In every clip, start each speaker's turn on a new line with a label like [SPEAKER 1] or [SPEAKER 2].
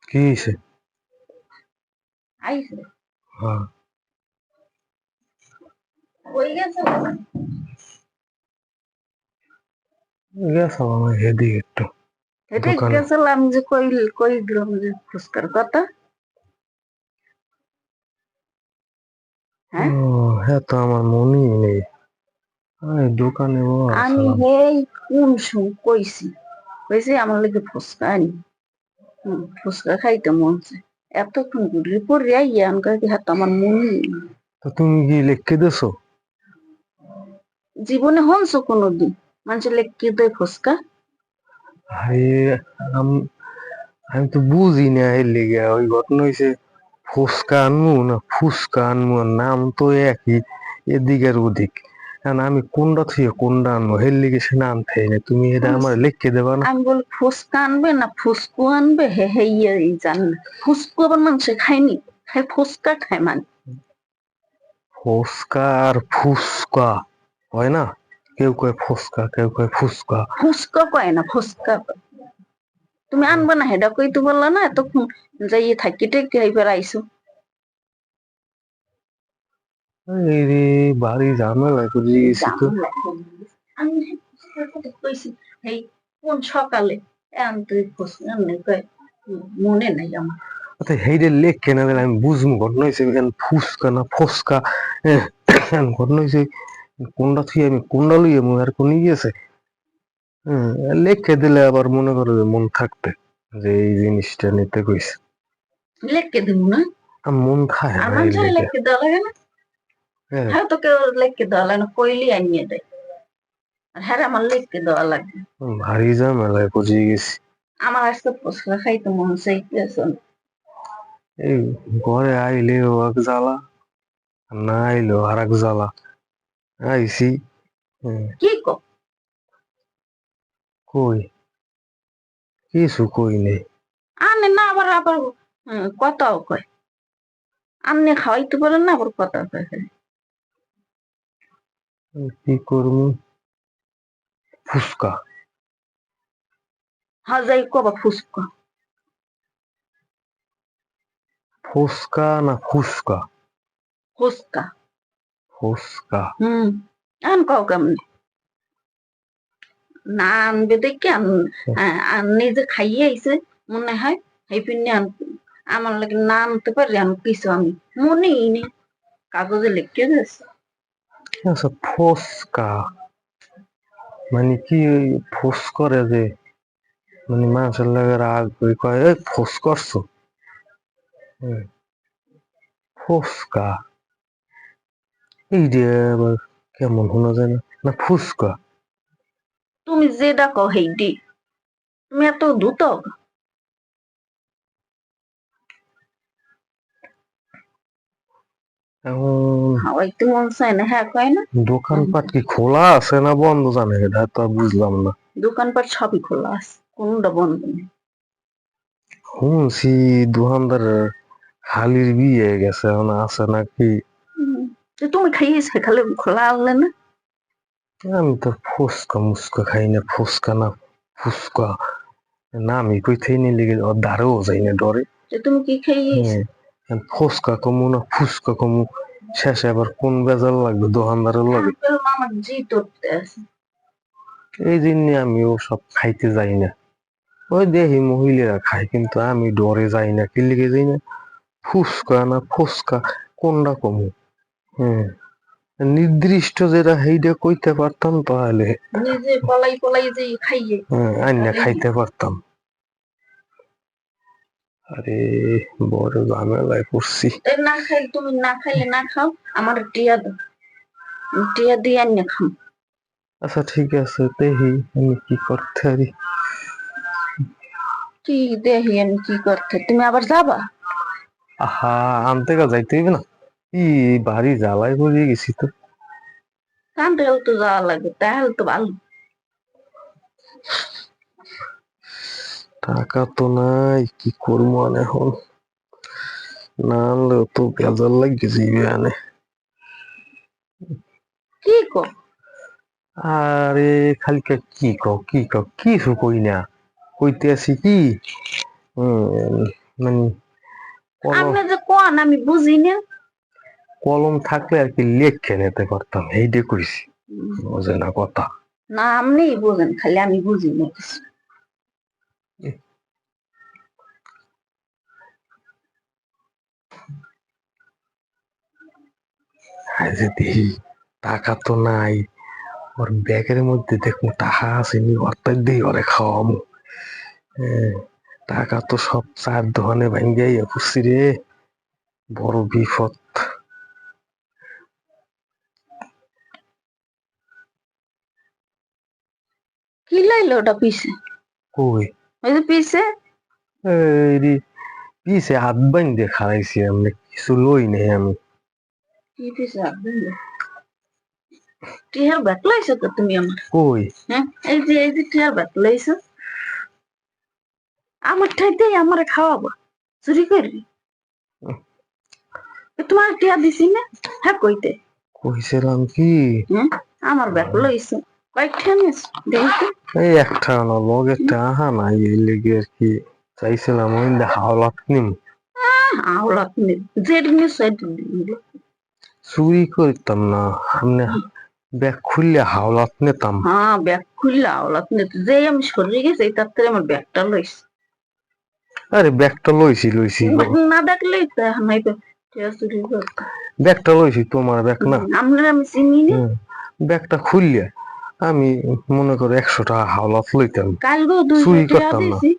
[SPEAKER 1] কি হয়েছে? হ্যাঁ, গেছো আমার হেদিকে একটু দোকানে।
[SPEAKER 2] গেছিলাম যে কই কই দিলাম যে ফুচকার কথা।
[SPEAKER 1] ও
[SPEAKER 2] হ্যাঁ,
[SPEAKER 1] হ্যাঁ, তো আমার মনেই নেই। আমি দোকানে
[SPEAKER 2] আমি
[SPEAKER 1] বলছিলাম।
[SPEAKER 2] হেই কোন কইছি কইছি আমার লাগে ফুচকা আনি। ফুচকা খাইতে মন চায়, এতক্ষণ ঘুরে পড়ে আইয়া আনকা কি হাত আমার মনে
[SPEAKER 1] তো তুমি কি লিখে দিছো?
[SPEAKER 2] জীবনে হনছো কোনোদিন মানুষের লেখকে দেয় ফুচকা?
[SPEAKER 1] আরে আমি আমি তো বুঝি না এর লিগে। ওই ঘটনা হয়েছে, ফুচকা আনমু না ফুচকা আনমু, নাম তো একই, এদিক আর ওদিক। এখন আমি কোনটা থেকে কোনটা আনবো এর লিগে সে নাম থাই না। তুমি এটা আমার লিখে দেবা না?
[SPEAKER 2] আমি বলি ফুচকা আনবে না ফুসকু আনবে, হে হে জান না। ফুসকু আবার মানুষে খায়নি, খায় ফুচকা খায় মানে।
[SPEAKER 1] ফুচকা আর ফুচকা হয় না? কেউ কয় ফুচকা, কেউ কয় ফুচকা।
[SPEAKER 2] ফুচকা কয় না, ফুচকা কয়। তুমি আনবে না হেডা কইতে বললা না, এতক্ষণ যাইয়ে থাকি টেকে এইবার আইসো।
[SPEAKER 1] এই রে, বাড়ি ঝামেলায় পড়ে গেছি তো।
[SPEAKER 2] আমি ফুচকার কথা কইছি এই কোন সকালে, তুই ফুচকা আনলে কয় মনে নাই আমার।
[SPEAKER 1] আচ্ছা, হেইডে লেখে না দিলে আমি বুঝবো ঘটনা হয়েছে ফুচকা না ফসকা। ঘটনা হয়েছে কোনটা থুই আমি কোনটা লইয়ে মনে আর কোন গিয়েছে। লেখে দিলে আবার মনে করো যে মন থাকতে, যে এই জিনিসটা নিতে কইছে।
[SPEAKER 2] লেখকে দিব না,
[SPEAKER 1] মন খায়
[SPEAKER 2] আর
[SPEAKER 1] না এই
[SPEAKER 2] মানুষের
[SPEAKER 1] লেগে।
[SPEAKER 2] লেখকে দেওয়া লাগে না।
[SPEAKER 1] হ্যাঁ,
[SPEAKER 2] হ্যাঁ, তো কেউ লেখকে দেওয়া লাগে না, কইলি আনিয়ে দেয়। আর হ্যাঁ আমার লেখকে দেওয়া লাগে।
[SPEAKER 1] ভারী ঝামেলায় পড়ে গেছি।
[SPEAKER 2] আমার আজকে ফুচকা খাইতে মন চাইতেছে।
[SPEAKER 1] এই ঘরে আইলেও এক জ্বালা, না আইলেও আর এক জ্বালা। আইছি। হ্যাঁ,
[SPEAKER 2] কি কো?
[SPEAKER 1] কই কিছু কই নেই।
[SPEAKER 2] আনে না আবার আবার কথাও কয়। আমনে খাওয়াইতে পারেন না, আবার কথা কয় খালি।
[SPEAKER 1] কি করবো? ফুচকা।
[SPEAKER 2] হ্যাঁ যাই কবা ফুচকা।
[SPEAKER 1] ফুচকা না ফুচকা?
[SPEAKER 2] ফুচকা।
[SPEAKER 1] ফুচকা।
[SPEAKER 2] আন কও কেমনে? না আনবে দেখে নিজে খাইয়ে আইছে মনে হয়, এই পিনে আমার লাগে না আনতে পারি আমি কিছু আমি মনেই নেই, কাগজে লিখে দিয়েছে।
[SPEAKER 1] আচ্ছা, ফুচকা মানে কি? ওই ফুস করে যে, মানে মানুষের লাগে রাগ করে কয় এই ফুস করছো। হুম, ফুচকা এই যে আবার কেমন শোনা যায় না? না ফুচকা।
[SPEAKER 2] তুমি যেটা কও হেইডি, তুমি এত দ্রুত
[SPEAKER 1] এখন
[SPEAKER 2] খাওয়াইতে মন চায় না, হ্যাঁ কয় না।
[SPEAKER 1] দোকানপাট কি খোলা আছে না বন্ধ জানে, এটা তো আর বুঝলাম না।
[SPEAKER 2] দোকানপাট সবই খোলা আছে, কোনটা বন্ধ নেই।
[SPEAKER 1] শুনছি দোকানদার হালির বিয়ে গেছে, এখন আছে নাকি।
[SPEAKER 2] তো তুমি খাইয়েছে খালি খোলা আনলে না।
[SPEAKER 1] আমি তো ফুচকা মুচকা খাই না। ফুচকা না ফুচকা না, আমি কই থাই নিলে দাঁড়েও যাই না ডরে।
[SPEAKER 2] যে তুমি কি খাইয়েছে?
[SPEAKER 1] হ্যাঁ, ফুচকা কমু না ফুচকা কমু, শেষে আবার কোন বেজাল লাগবে দোকানদারের লাগে।
[SPEAKER 2] আমার জি ধরতে আছে।
[SPEAKER 1] এই জন্য আমিও সব খাইতে যাই না। ওই দেখি মহিলারা খায় কিন্তু আমি ডরে যাই না। কি লিগে যাই না? ফুচকা না ফুচকা কোনটা কমু। হ্যাঁ, নির্দিষ্ট যেটা সেইটা কইতে পারতাম তাহলে
[SPEAKER 2] নিজে পলাই পলাই যে খাইয়ে
[SPEAKER 1] হ্যাঁ আইনা খাইতে পারতাম। আরে বড় ঝামেলায় পড়ছি।
[SPEAKER 2] না খাইলে তুমি না খাইলে না খাও, আমার টিয়া দাও, টিয়া দিয়ে আনিয়ে খাও।
[SPEAKER 1] আচ্ছা ঠিক আছে, দেখি আমি কি করতে পারি।
[SPEAKER 2] কি দেখি আমি কি করতে, তুমি আবার যাবা?
[SPEAKER 1] আহা, আনতে যাইতে হইবে না? কি বাড়ি জ্বালায় পড়ে গেছি তো।
[SPEAKER 2] কান্দেও তো যাওয়া লাগে, তাহলে তো ভালো।
[SPEAKER 1] টাকা তো নাই, কি করবো এখন? না আনলেও তো বেজার লাগে যাইবে আনে।
[SPEAKER 2] কি কো?
[SPEAKER 1] আরে খালি কি কও কি কও, কিছু কই না। কইতে আছি কি মানে কলম
[SPEAKER 2] আপনি যে কোন আমি বুঝি না।
[SPEAKER 1] কলম থাকলে আর কি লেখে নিতে পারতাম, এইটা কইছি। বোঝে না কথা।
[SPEAKER 2] না আপনি বুঝেন, খালি আমি বুঝি না কিছু।
[SPEAKER 1] আজ দেখি টাকা তো নাই, ওর ব্যাগের মধ্যে দেখবো টাকা আসেনি, অর্থাৎ দিয়ে ওরে খাওয়াবো। টাকা তো সব চার দোকানে ভাঙ্গাই খুশি রে, বড় বিপদ।
[SPEAKER 2] কি লাইলো ওটা পিছে?
[SPEAKER 1] কই
[SPEAKER 2] ওই যে পিছে।
[SPEAKER 1] এই পিছে হাত বান্ধে খারাইছি, আমি কিছু লই নাই আমি।
[SPEAKER 2] কি পিছে আপনি টিহার ব্যাগ লাইছো তো তুমি আমার?
[SPEAKER 1] কই
[SPEAKER 2] হ্যাঁ এই যে টিহার ব্যাগ লাইছো, আমার ঠাইতে আমারে খাওয়াবো চুরি করবি? তোমার টিয়া দিছি না? হ্যাঁ কইতে
[SPEAKER 1] কইছিলাম কি
[SPEAKER 2] হ্যাঁ আমার ব্যাগ লইছো কয়েকটা নিস দেখি।
[SPEAKER 1] এই একটা না লগে টাহা নাই, এই লেগে আর কি চাইছিলাম ওই হাওলাত নিম।
[SPEAKER 2] আওলাত নে জেড নিস
[SPEAKER 1] চুরি করতাম না, সামনে ব্যাগ খুললে হাওলাত নিতাম।
[SPEAKER 2] হ্যাঁ ব্যাগ খুললে আওলাত নে, যে আমি সরে গেছি তার থেকে আমার ব্যাগটা লইছি।
[SPEAKER 1] আরে ব্যাগটা লইছি
[SPEAKER 2] না দেখলেই তো আমি টিয়া চুরি করতাম।
[SPEAKER 1] ব্যাগটা লইছি, তোমার ব্যাগ না।
[SPEAKER 2] আমরা আমি চিনি না।
[SPEAKER 1] ব্যাগটা খুললে আমি মনে করো 100 টাকা হাওলাত লইতাম,
[SPEAKER 2] কাল গো 200
[SPEAKER 1] চুরি
[SPEAKER 2] টাকা
[SPEAKER 1] করতাম না।
[SPEAKER 2] দিছি,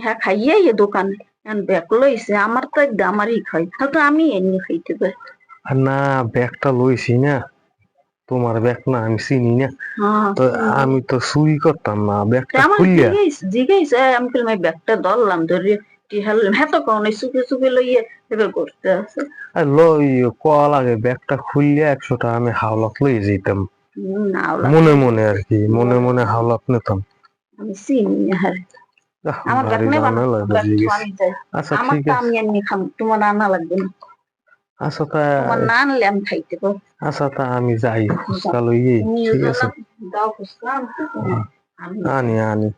[SPEAKER 2] হ্যাঁ খাইয়ে এ দোকানে এখন ব্যাগ লইছে, আমার তো আমারই খাই, হয়তো আমি এমনি খাইতে পারি।
[SPEAKER 1] আর না, ব্যাগটা লইছি না, তোমার ব্যাগ না, আমি চিনি না।
[SPEAKER 2] হ্যাঁ
[SPEAKER 1] তো আমি তো চুরি করতাম না, ব্যাগটা
[SPEAKER 2] আমার
[SPEAKER 1] খুললে।
[SPEAKER 2] জিগাইছে আমি বললাম এই ব্যাগটা ধরলাম ধরে টিহাল হ্যাঁ তো কোন সুখে সুখে লইয়ে এবার করতে আছে।
[SPEAKER 1] আর লই কল আগে ব্যাগটা খুললে 100 টাকা আমি হাওলাত লই যেতাম,
[SPEAKER 2] না
[SPEAKER 1] মনে মনে আর কি, মনে মনে হাওলাত নিতাম।
[SPEAKER 2] আমি চিনি না। হ্যাঁ আমার ব্যাগ
[SPEAKER 1] ভারী
[SPEAKER 2] নেবা না,
[SPEAKER 1] ঝামেলা
[SPEAKER 2] ব্যাগ
[SPEAKER 1] বুঝে
[SPEAKER 2] তো
[SPEAKER 1] গেছি।
[SPEAKER 2] আমি যাই।
[SPEAKER 1] আচ্ছা
[SPEAKER 2] আমার
[SPEAKER 1] ঠিক
[SPEAKER 2] তো
[SPEAKER 1] আছে,
[SPEAKER 2] আমি এমনি খাম, তোমার আনা লাগবে না।
[SPEAKER 1] আচ্ছা তা
[SPEAKER 2] তোমার না আনলে আমি খাইতে পারবো।
[SPEAKER 1] আচ্ছা তা আমি যাই ফুচকা লইয়ে।
[SPEAKER 2] তুমি
[SPEAKER 1] ঠিক আছে,
[SPEAKER 2] দাও ফুসকা আনতে, আমি
[SPEAKER 1] আনি আনি।